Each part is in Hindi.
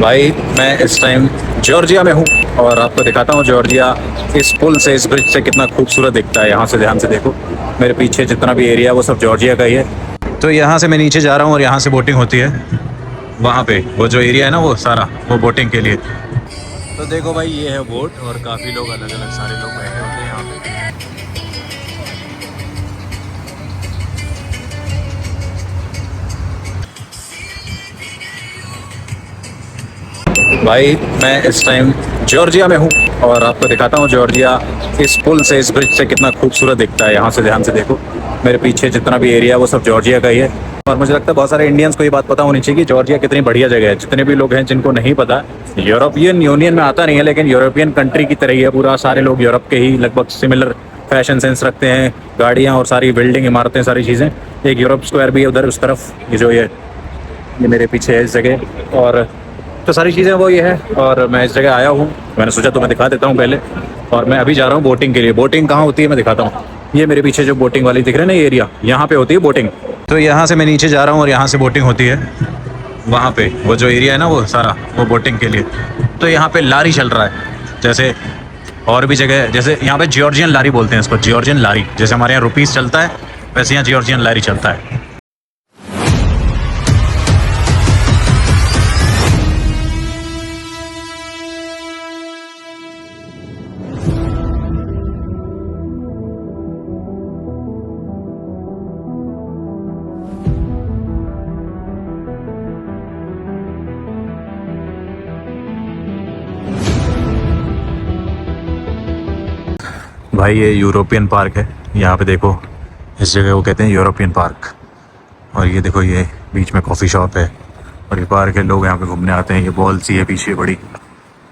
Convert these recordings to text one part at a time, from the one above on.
भाई मैं इस टाइम जॉर्जिया में हूँ और आपको दिखाता हूँ जॉर्जिया इस पुल से, इस ब्रिज से कितना खूबसूरत दिखता है। यहाँ से ध्यान से देखो, मेरे पीछे जितना भी एरिया है वो सब जॉर्जिया का ही है। तो यहाँ से मैं नीचे जा रहा हूँ और यहाँ से बोटिंग होती है। वहाँ पे वो जो एरिया है ना, वो सारा वो बोटिंग के लिए। तो देखो भाई, ये है बोट और काफ़ी लोग, अलग अलग सारे लोग बैठे होते हैं यहाँ पे। भाई मैं इस टाइम जॉर्जिया में हूँ और आपको दिखाता हूँ जॉर्जिया इस पुल से, इस ब्रिज से कितना खूबसूरत दिखता है। यहाँ से ध्यान से देखो, मेरे पीछे जितना भी एरिया है वो सब जॉर्जिया का ही है। और मुझे लगता है बहुत सारे इंडियंस को ये बात पता होनी चाहिए कि जॉर्जिया कितनी बढ़िया जगह है। जितने भी लोग हैं जिनको नहीं पता, यूरोपियन यूनियन में आता नहीं है लेकिन यूरोपियन कंट्री की तरह ही है पूरा। सारे लोग यूरोप के ही लगभग सिमिलर फैशन सेंस रखते हैं, गाड़ियाँ और सारी बिल्डिंग इमारतें, सारी चीज़ें। एक यूरोप स्क्वायर भी है उधर उस तरफ, ये जो ये मेरे पीछे है इस जगह। और तो सारी चीज़ें वो ये है। और मैं इस जगह आया हूँ, मैंने सोचा तो मैं दिखा देता हूँ पहले। और मैं अभी जा रहा हूँ बोटिंग के लिए। बोटिंग कहाँ होती है मैं दिखाता हूँ। ये मेरे पीछे जो बोटिंग वाली दिख रहा है ना, ये एरिया, यहाँ पे होती है बोटिंग। तो यहाँ से मैं नीचे जा रहा हूँ और यहाँ से बोटिंग होती है। वहाँ पे वो जो एरिया है ना, वो सारा वो बोटिंग के लिए। तो यहाँ पे लारी चल रहा है, जैसे और भी जगह, जैसे यहाँ पे जॉर्जियन लारी बोलते हैं इसको, जॉर्जियन लारी। जैसे हमारे यहाँ रुपीस चलता है, वैसे यहाँ जॉर्जियन लारी चलता है। भाई ये यूरोपियन पार्क है, यहाँ पे देखो, इस जगह को कहते हैं यूरोपियन पार्क। और ये देखो, ये बीच में कॉफ़ी शॉप है और ये पार्क है, लोग यहाँ पे घूमने आते हैं। ये बॉल सी है पीछे बड़ी।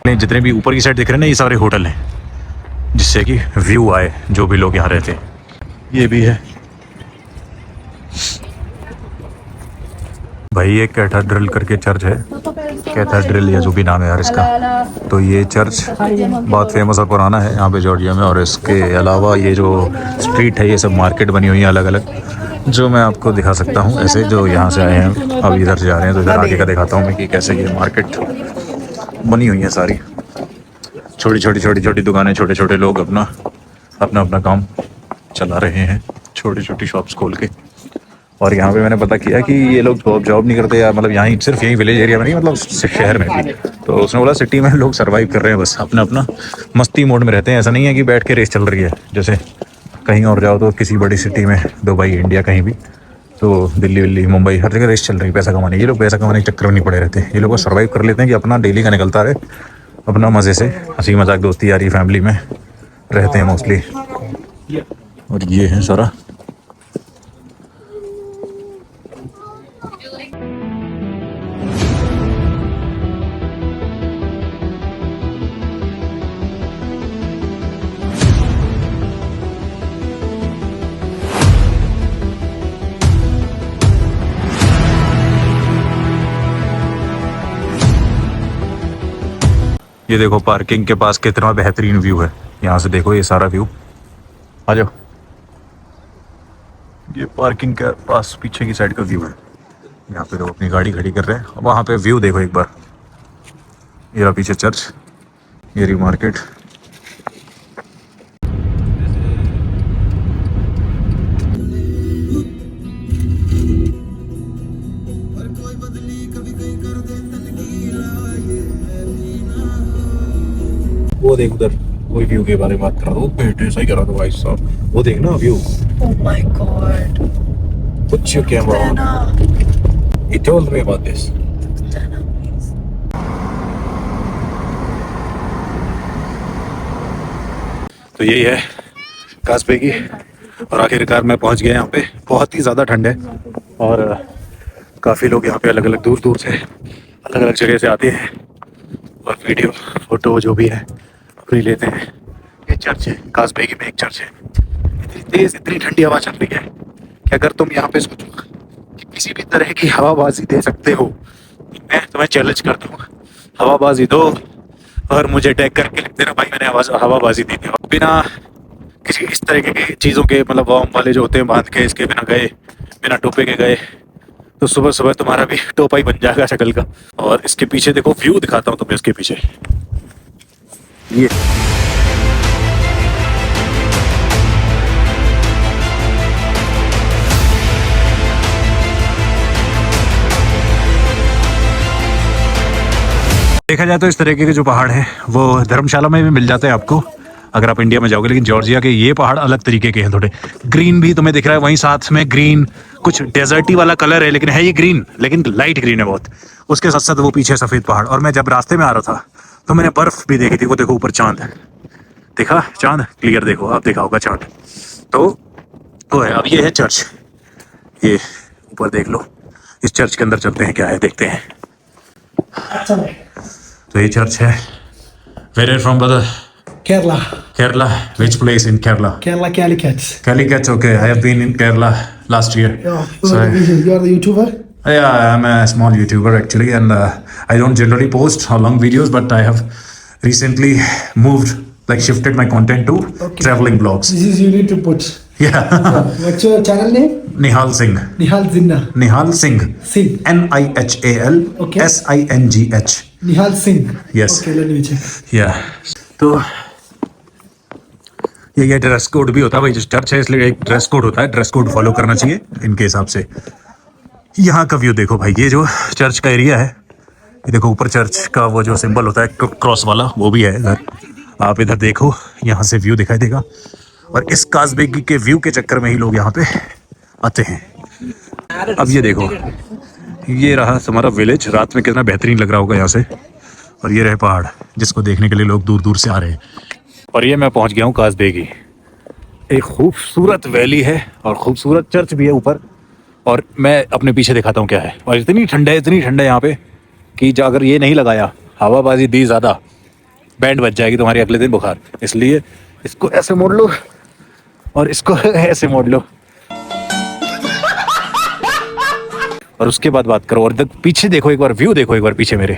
जितने भी ऊपर की साइड दिख रहे हैं ना, ये सारे होटल हैं जिससे कि व्यू आए, जो भी लोग यहाँ रहते हैं। ये भी है भाई, ये कैथेड्रल करके चर्च है, कैथेड्रल या जो भी नाम है यार इसका। तो ये चर्च बहुत फेमस और पुराना है यहाँ पे जॉर्जिया में। और इसके अलावा ये जो स्ट्रीट है, ये सब मार्केट बनी हुई है अलग अलग, जो मैं आपको दिखा सकता हूँ ऐसे। जो यहाँ से आए हैं अब इधर से जा रहे हैं, तो इधर आगे का दिखाता हूँ मैं कि कैसे ये मार्केट बनी हुई है सारी। छोटी छोटी छोटी छोटी दुकानें, छोटे छोटे लोग अपना अपना अपना काम चला रहे हैं, छोटी छोटी शॉप्स खोल के। और यहाँ पे मैंने पता किया कि ये लोग जॉब नहीं करते यार, मतलब यहाँ सिर्फ यही विलेज एरिया में नहीं, मतलब शहर में भी। तो उसने बोला सिटी में लोग सर्वाइव कर रहे हैं, बस अपना अपना मस्ती मोड में रहते हैं। ऐसा नहीं है कि बैठ के रेस चल रही है। जैसे कहीं और जाओ तो किसी बड़ी सिटी में, दुबई, इंडिया, कहीं भी, तो दिल्ली विल्ली, मुंबई, हर जगह रेस चल रही है पैसा कमाने। ये लोग पैसा कमाने के चक्कर में नहीं पड़े रहते। ये लोग सर्वाइव कर लेते हैं कि अपना डेली का निकलता रहे, अपना मज़े से हंसी मजाक दोस्ती यारी फैमिली में रहते हैं मोस्टली। और ये है सारा। ये देखो पार्किंग के पास कितना बेहतरीन व्यू है। यहाँ से देखो ये सारा व्यू, आ जाओ। ये पार्किंग के पास पीछे की साइड का व्यू है। यहाँ पे लोग अपनी गाड़ी खड़ी कर रहे हैं। वहाँ पे व्यू देखो एक बार, ये रहा पीछे चर्च, ये रही मार्केट। वो देख उधर, वही व्यू के बारे में बात कर रहा था। वो बेटे सही कर रहा था भाई साहब, वो देखना view. Oh my god. Put your camera on. He told me about this. तो यही है कास्पेगी। और आखिरकार मैं पहुंच गया यहाँ पे। बहुत ही ज़्यादा ठंड है और काफ़ी लोग यहाँ पे अलग अलग दूर दूर से, अलग अलग जगह से आते हैं और वीडियो फोटो जो भी है अपनी लेते हैं। ये चर्च है, कास्पेगी में एक चर्च है। इतनी तेज़, इतनी ठंडी हवा चल रही है कि अगर तुम यहाँ पे सोचो कि किसी भी तरह की हवाबाजी दे सकते हो, मैं तुम्हें चैलेंज करता हूँ, हवाबाजी दो और मुझे टैग करके लिख देना भाई मैंने हवाबाजी दी थी। बिना किसी इस तरह की चीज़ों के, मतलब वार्म वाले जो होते हैं बांध के, इसके बिना गए, बिना टोपे के गए, तो सुबह सुबह तुम्हारा भी टोपा ही बन जाएगा शक्ल का। और इसके पीछे देखो, व्यू दिखाता हूँ तुम्हें इसके पीछे। ये देखा जाए तो इस तरीके के जो पहाड़ हैं वो धर्मशाला में भी मिल जाते हैं आपको अगर आप इंडिया में जाओगे, लेकिन जॉर्जिया के ये पहाड़ अलग तरीके के हैं थोड़े। ग्रीन भी तुम्हें दिख रहा है, वहीं साथ में ग्रीन कुछ डेजर्टी वाला कलर है, लेकिन है ये ग्रीन, लेकिन लाइट ग्रीन है बहुत। उसके साथ साथ वो पीछे सफेद पहाड़। और मैं जब रास्ते में आ रहा था तो मैंने बर्फ भी देखी थी। वो देखो ऊपर चांद है, देखा चांद क्लियर, देखो आप, देखा होगा चांद। तो वो है। अब ये है चर्च, ये ऊपर देख लो। इस चर्च के अंदर चलते हैं, क्या है देखते हैं। तो ये चर्च है। Where are from brother? Kerala. Kerala. Which place in Kerala? Kerala Calicut. Calicut. Okay, I have been in Kerala last year. Yeah. So, You are the YouTuber? yeah, I'm a small YouTuber actually, and I don't generally post long videos, but I have recently moved, like shifted my content to traveling blogs. This is you need to put. Yeah. What's your channel name? Nihal Singh. Nihal Zinna. Nihal Singh. Singh. Nihal Okay. Singh. Nihal Singh. Yes. Okay, let me check. Yeah. तो ये ड्रेस कोड भी होता है भाई, जो चर्च है इसलिए एक ड्रेस कोड होता है, ड्रेस कोड फॉलो करना चाहिए इनके हिसाब से। यहाँ का व्यू देखो भाई, ये जो चर्च का एरिया है, ये देखो ऊपर चर्च का वो जो सिंबल होता है क्रॉस वाला, वो भी है इधर। आप इधर देखो, यहाँ से व्यू दिखाई देगा। और इस काज़बेगी के व्यू के चक्कर में ही लोग यहाँ पे आते हैं। अब ये देखो, ये रहा हमारा विलेज। रात में कितना बेहतरीन लग रहा होगा यहाँ से। और ये रहे पहाड़, जिसको देखने के लिए लोग दूर दूर से आ रहे हैं। और ये मैं पहुंच गया हूँ काज़बेगी। एक खूबसूरत वैली है और खूबसूरत चर्च भी है ऊपर। और मैं अपने पीछे दिखाता हूँ क्या है। और इतनी ठंड है यहाँ पे कि अगर ये नहीं लगाया, हवाबाजी दी ज़्यादा, बैंड बज जाएगी तुम्हारी अगले दिन बुखार। इसलिए इसको ऐसे मोड़ लो और इसको ऐसे मोड़ लो, और उसके बाद बात करो। और पीछे देखो एक बार, व्यू देखो एक बार पीछे मेरे।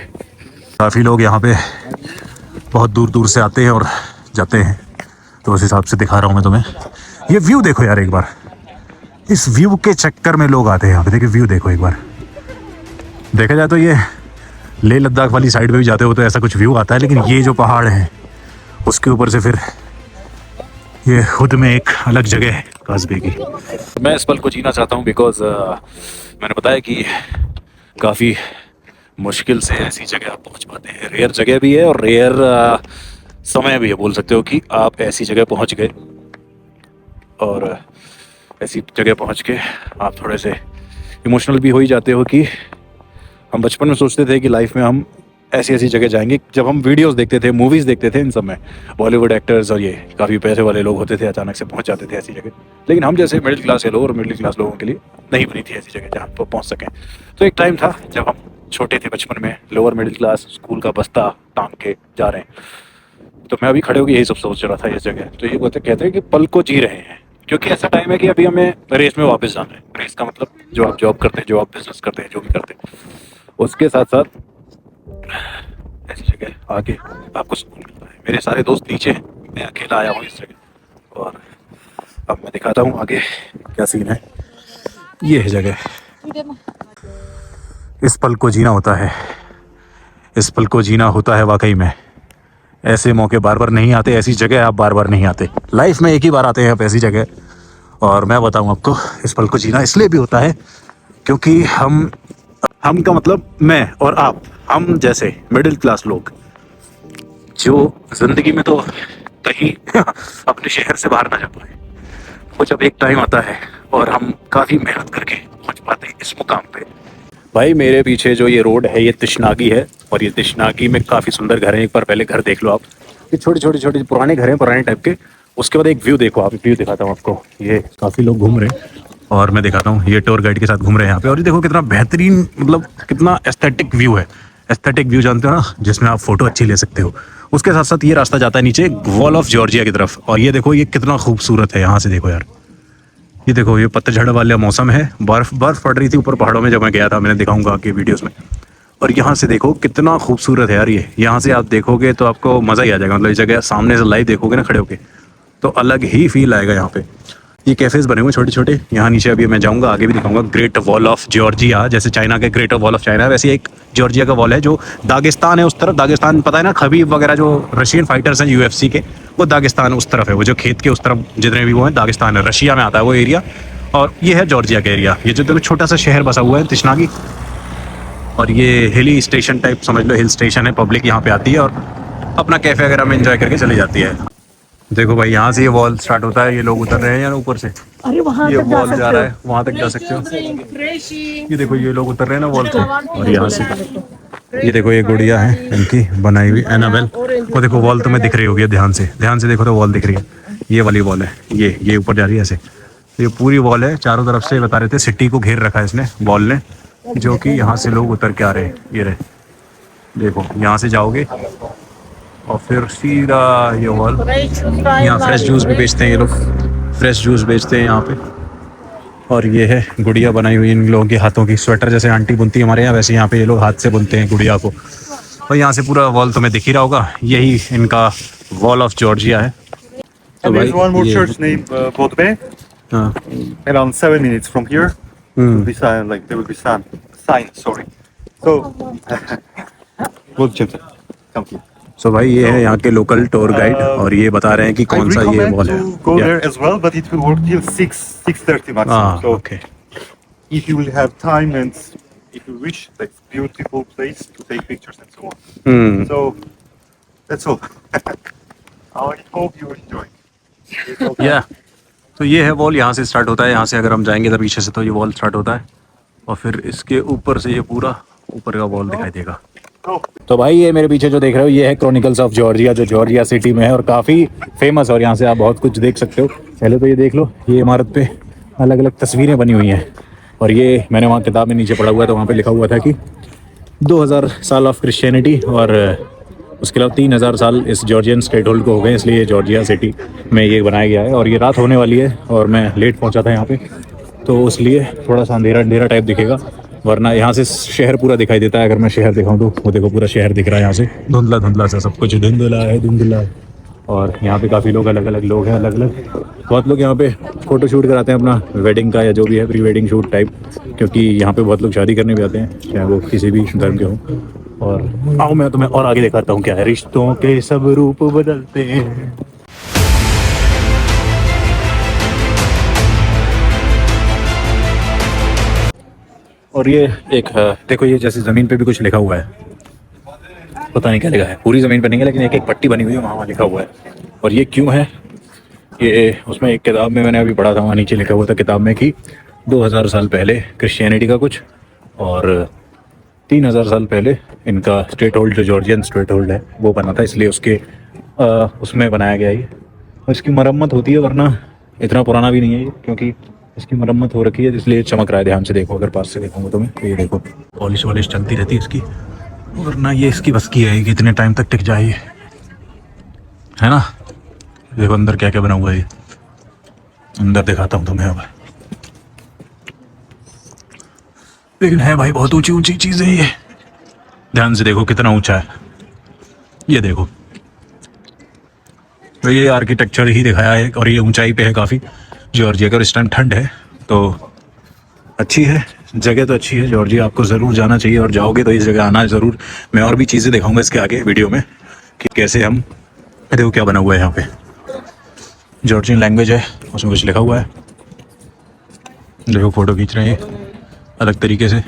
काफ़ी लोग यहाँ पे बहुत दूर दूर से आते हैं और जाते हैं, तो उस हिसाब से दिखा रहा हूँ मैं तुम्हें। ये व्यू देखो यार एक बार, इस व्यू के चक्कर में लोग आते हैं यहाँ पे। देखिए व्यू देखो एक बार। देखा जाए तो ये लेह लद्दाख वाली साइड पे भी जाते हो तो ऐसा कुछ व्यू आता है, लेकिन ये जो पहाड़ है उसके ऊपर से फिर ये खुद में एक अलग जगह है काज़बेगी। मैं इस पल को जीना चाहता हूँ बिकॉज मैंने बताया कि काफ़ी मुश्किल से ऐसी जगह आप पहुँच पाते हैं। रेयर जगह भी है और रेयर समय भी है, बोल सकते हो कि आप ऐसी जगह पहुँच गए। और ऐसी जगह पहुँच के आप थोड़े से इमोशनल भी हो ही जाते हो कि हम बचपन में सोचते थे कि लाइफ में हम ऐसी ऐसी जगह जाएंगे। जब हम वीडियोस देखते थे, मूवीज़ देखते थे, इन सब में बॉलीवुड एक्टर्स और ये काफ़ी पैसे वाले लोग होते थे, अचानक से पहुंच जाते थे ऐसी जगह। लेकिन हम जैसे मिडिल क्लास के लोग और मिडिल क्लास लोगों के लिए नहीं बनी थी ऐसी जगह जहाँ पर पहुँच सकें। तो एक टाइम था जब हम छोटे थे, बचपन में, लोअर मिडिल क्लास, स्कूल का बस्ता टांग के जा रहे हैं। तो मैं अभी खड़े होकर यही सब सोच रहा था इस जगह। तो ये कहते हैं कि पल को जी रहे हैं, क्योंकि ऐसा टाइम है कि अभी हमें रेस में वापस जाना है। रेस का मतलब जो आप जॉब करते हैं, जो आप बिजनेस करते हैं, जो भी करते हैं, उसके साथ साथ ऐसी जगह आके आपको सुकून मिलता है। मेरे सारे दोस्त नीचे हैं, मैं अकेला आया हूँ इस जगह। और अब मैं दिखाता हूँ आगे क्या सीन है। ये है जगह। इस पल को जीना होता है, इस पल को जीना होता है वाकई में। ऐसे मौके बार बार नहीं आते, ऐसी जगह आप बार बार नहीं आते। लाइफ में एक ही बार आते हैं आप ऐसी जगह। और मैं बताऊं आपको, इस पल को जीना इसलिए भी होता है क्योंकि हम का मतलब मैं और आप, हम जैसे मिडिल क्लास लोग जो जिंदगी में तो कहीं अपने शहर से बाहर ना जा पाए, वो जब एक टाइम आता है और हम काफ़ी मेहनत करके पहुंच पाते हैं इस मुकाम पे। भाई मेरे पीछे जो ये रोड है, ये तिशनागी है। और ये तिशनागी में काफ़ी सुंदर घर हैं। एक बार पहले घर देख लो आप, ये छोटे पुराने घर हैं, पुराने टाइप के। उसके बाद एक व्यू देखो आप, व्यू दिखाता हूँ आपको। ये काफ़ी लोग घूम रहे हैं और मैं दिखाता हूँ, ये टूर गाइड के साथ घूम रहे हैं यहाँ पे। और ये देखो कितना बेहतरीन, मतलब कितना एस्थेटिक व्यू है। एस्थेटिक व्यू जानते हो ना, जिसमें आप फोटो अच्छी ले सकते हो। उसके साथ साथ ये रास्ता जाता है नीचे वॉल ऑफ जॉर्जिया की तरफ। और ये देखो ये कितना खूबसूरत है, यहाँ से देखो यार। ये देखो ये पतझड़ वाला मौसम है, बर्फ पड़ रही थी ऊपर पहाड़ों में जब मैं गया था, मैंने दिखाऊंगा आपके वीडियोस में। और यहाँ से देखो कितना खूबसूरत है यार ये। यहाँ से आप देखोगे तो आपको मज़ा ही आ जाएगा। मतलब इस जगह सामने से लाइव देखोगे ना खड़े होके, तो अलग ही फील आएगा यहाँ पे। ये कैफ़ेज़ बने हुए हैं छोटे छोटे। यहाँ नीचे अभी मैं जाऊँगा, आगे भी दिखाऊंगा। ग्रेट वॉल ऑफ जॉर्जिया, जैसे चाइना के ग्रेट वॉल ऑफ चाइना है, वैसे एक जॉर्जिया का वॉल है जो दागिस्तान है उस तरफ। दागिस्तान पता है ना, खबीब वगैरह जो रशियन फाइटर्स हैं UFC के, वो दागिस्तान उस तरफ है। वो जो खेत के उस तरफ जितने भी वो हैं दागिस्तान है, रशिया में आता है वो एरिया। और ये है जॉर्जिया का एरिया। ये जो देखो छोटा सा शहर बसा हुआ है तिश्नागी, और ये हिली स्टेशन टाइप समझ लो, हिल स्टेशन है। पब्लिक यहाँ पे आती है और अपना कैफ़े वगैरह में एंजॉय करके चली जाती है। देखो भाई, यहाँ से ये वॉल स्टार्ट होता है, ये लोग उतर रहे हैं यार ऊपर से। अरे वहाँ ये तक जा वॉल जा सकते रहा हो। है, वहाँ तक जा सकते हो। ये देखो ये लोग उतर रहे हैं ना वॉल से, और यहाँ से ये देखो ये गुड़िया है इनकी बनाई हुई, एनाबेल। वो देखो वॉल तुम्हें दिख रही होगी, ध्यान से देखो तो वॉल दिख रही है। ये वाली वॉल है, ये ऊपर जा रही है ऐसे। ये पूरी वॉल है, चारों तरफ से बता रहे थे सिटी को घेर रखा है इसने, वॉल ने, जो कि यहाँ से लोग उतर के आ रहे हैं। ये रहे, देखो यहाँ से जाओगे और फिर सीधा ये वॉल। यहाँ फ्रेश जूस भी बेचते हैं ये लोग, फ्रेश जूस बेचते हैं यहाँ पे। और ये है गुड़िया बनाई हुई इन लोगों के हाथों की, स्वेटर जैसे आंटी बुनती है हमारे यहाँ, वैसे यहाँ पे ये लोग हाथ से बुनते हैं गुड़िया को। और यहाँ से पूरा वॉल तुम्हें दिख ही रहा होगा, यही इनका वॉल ऑफ जॉर्जिया है। तो And there's one more church named Bodbe. हाँ, Around 7 minutes from here. Will be sign, like there will be sign. Sorry. So, come here. सो भाई ये है यहाँ के लोकल टूर गाइड, और ये बता रहे हैं कि I कौन सा ये recommend वॉल है। to go there as well, but it will work till 6:30 maximum. हाँ, So okay. if you will have time and if you wish, like beautiful place to take pictures and so on. So that's all. I hope you enjoy. या तो ये है वॉल, यहाँ से स्टार्ट होता है। यहाँ से अगर हम जाएंगे तो पीछे से तो ये वॉल स्टार्ट होता है, और फिर इसके ऊपर से ये पूरा ऊपर का वॉल दिखाई देगा। तो भाई ये मेरे पीछे जो देख रहे हो ये है क्रॉनिकल्स ऑफ जॉर्जिया, जो जॉर्जिया सिटी में है और काफ़ी फेमस। और यहाँ से आप बहुत कुछ देख सकते हो। पहले तो ये देख लो, ये इमारत पे अलग अलग तस्वीरें बनी हुई हैं। और ये मैंने वहाँ किताब में नीचे पढ़ा हुआ है, तो वहाँ पे लिखा हुआ था कि 2000 साल ऑफ क्रिश्चियनिटी, और उसके अलावा 3000 साल इस जॉर्जियन स्टेट होल्ड को हो गए, इसलिए जॉर्जिया सिटी में ये बनाया गया है। और ये रात होने वाली है और मैं लेट पहुँचा था यहाँ पे, तो इसलिए थोड़ा सा अंधेरा अंधेरा टाइप दिखेगा, वरना यहाँ से शहर पूरा दिखाई देता है। अगर मैं शहर दिखाऊँ तो वो देखो पूरा शहर दिख रहा है यहाँ से, धुंधला धुंधला सा सब कुछ, धुंधला है। और यहाँ पे काफ़ी लोग अलग अलग लोग हैं, अलग अलग बहुत लोग यहाँ पे फ़ोटो शूट कराते हैं अपना वेडिंग का, या जो भी है प्री वेडिंग शूट टाइप, क्योंकि यहाँ पे बहुत लोग शादी करने भी आते हैं, चाहे वो किसी भी धर्म के हों। और आओ मैं तुम्हें और आगे दिखाता हूँ क्या है। रिश्तों के सब रूप बदलते हैं। और ये एक देखो, ये जैसे ज़मीन पे भी कुछ लिखा हुआ है, पता नहीं क्या लिखा है, पूरी ज़मीन पे नहीं है, लेकिन एक एक पट्टी बनी हुई है, वहाँ लिखा हुआ है। और ये क्यों है, ये उसमें एक किताब में मैंने अभी पढ़ा था, वहाँ नीचे लिखा हुआ था किताब में कि 2000 साल पहले क्रिश्चियनिटी का कुछ, और 3000 साल पहले इनका स्टेट होल्ड, जो जॉर्जियन स्टेट होल्ड है वो बना था, इसलिए उसके उसमें बनाया गया ये। और इसकी मरम्मत होती है, वरना इतना पुराना भी नहीं है ये, क्योंकि इसकी मरम्मत हो रखी है, इसलिए चमक रहा है। ध्यान से देखो, अगर पास से देखूंगा तो मैं, तो ये देखो पॉलिश वॉलिश चलती रहती है इसकी, वरना ये इसकी बस की है कि इतने टाइम तक टिक जाए, है ना। देखो अंदर क्या क्या बना हुआ है, ये अंदर दिखाता हूँ तुम्हें अब। लेकिन है भाई बहुत ऊंची ऊंची चीज़ें ये, ध्यान से देखो कितना ऊंचा है, ये देखो। तो ये आर्किटेक्चर ही दिखाया है, और ये ऊंचाई पे है काफ़ी जॉर्जिया का। इस टाइम ठंड है तो अच्छी है जगह, तो अच्छी है जॉर्जिया, आपको ज़रूर जाना चाहिए, और जाओगे तो इस जगह आना ज़रूर। मैं और भी चीज़ें दिखाऊंगा इसके आगे वीडियो में कि कैसे हम, देखो क्या बना हुआ है यहाँ पे, जॉर्जियन लैंग्वेज है, उसमें कुछ लिखा हुआ है। देखो फ़ोटो खींच रहे हैं अलग तरीके से,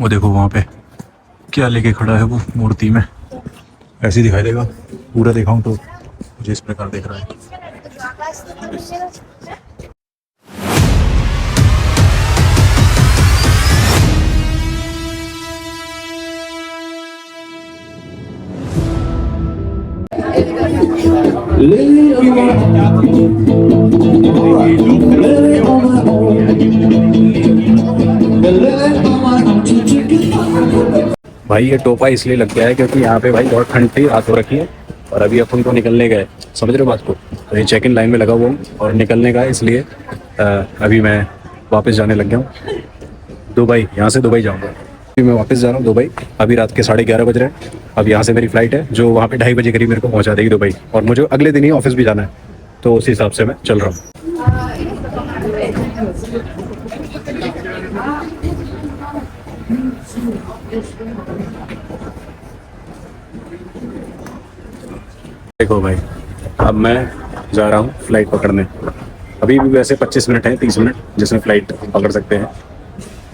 वो देखो वहाँ पे क्या लेके खड़ा है वो मूर्ति में, ऐसे ही दिखाई देगा। पूरा दिखाऊं तो मुझे इस प्रकार दिख रहा है। भाई ये टोपा इसलिए लग गया है क्योंकि यहाँ पे भाई बहुत ठंड थी, रात हो रखी है, और अभी अपन को निकलने गए, समझ रहे हो बात को। तो ये चेक इन लाइन में लगा हुआ हूँ और निकलने का, इसलिए अभी मैं वापस जाने लग गया हूँ दुबई। यहाँ से दुबई जाऊँगा। मैं वापस जा रहा हूँ दुबई। अभी रात के 11:30 बज रहे हैं। अब यहाँ से मेरी फ़्लाइट है जो वहाँ पे 2:30 बजे करीब मेरे को पहुँचा देगी दुबई, और मुझे अगले दिन ही ऑफिस भी जाना है, तो उस हिसाब से मैं चल रहा हूँ। देखो भाई, अब मैं जा रहा हूँ फ़्लाइट पकड़ने। अभी भी वैसे 25 मिनट हैं, 30 मिनट जिसमें फ़्लाइट पकड़ सकते हैं।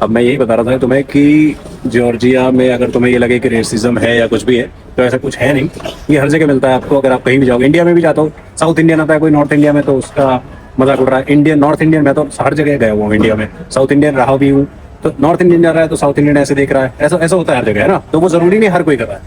अब मैं यही बता रहा था तुम्हें कि जॉर्जिया में अगर तुम्हें ये लगे कि रेसिज्म है या कुछ भी है, तो ऐसा कुछ है नहीं। ये हर जगह मिलता है आपको। अगर आप कहीं भी जाओगे, इंडिया में भी जाता हो, साउथ इंडियन आता है कोई नॉर्थ इंडिया में, तो उसका मजाक उड़ रहा है। इंडियन नॉर्थ इंडियन, मैं तो हर जगह गया हुआ हूँ इंडिया में। साउथ इंडियन रहा भी हूँ, तो नॉर्थ इंडियन जा रहा है तो साउथ इंडियन ऐसे देख रहा है। ऐसा ऐसा होता है हर जगह, है ना। तो वो ज़रूरी नहीं हर कोई कर रहा है।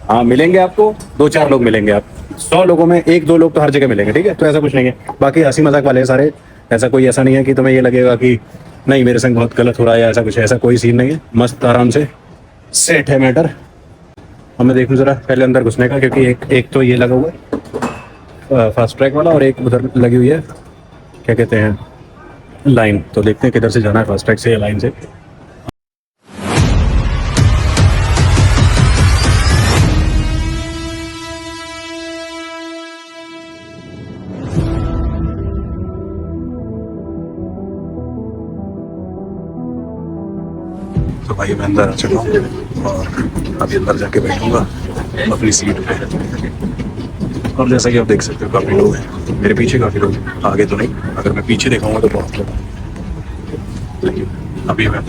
हाँ, मिलेंगे आपको 2-4 लोग मिलेंगे। आप 100 लोगों में 1-2 लोग तो हर जगह मिलेंगे, ठीक है। तो ऐसा कुछ नहीं है। बाकी हंसी मजाक वाले हैं सारे। ऐसा कोई ऐसा नहीं है कि तुम्हें ये लगेगा कि नहीं मेरे संग बहुत गलत हो रहा है या ऐसा कुछ। ऐसा कोई सीन नहीं है। मस्त आराम से सेट है मैटर। अब मैं देखूँ ज़रा पहले अंदर घुसने का, क्योंकि एक तो ये लगा हुआ है फास्ट ट्रैक वाला, और एक उधर लगी हुई है क्या कहते हैं लाइन। तो देखते हैं किधर से जाना है, फास्ट ट्रैक से या लाइन से। तो भाई मैं अंदर आ चुका हूँ और अभी अंदर जाके बैठूंगा अपनी सीट पे। और जैसा कि आप देख सकते हो काफ़ी लोग हैं मेरे पीछे, काफ़ी लोग आगे तो नहीं। अगर मैं पीछे देखूंगा तो बहुत लोग, लेकिन अभी मैं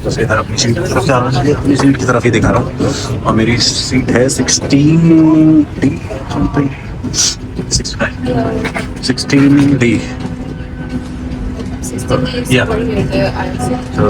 बस इधर अपनी सीट की तरफ जा रहा हूँ। अपनी सीट की तरफ ही दिखा रहा हूँ, और मेरी सीट है 16D समथिंग, 16D। या तो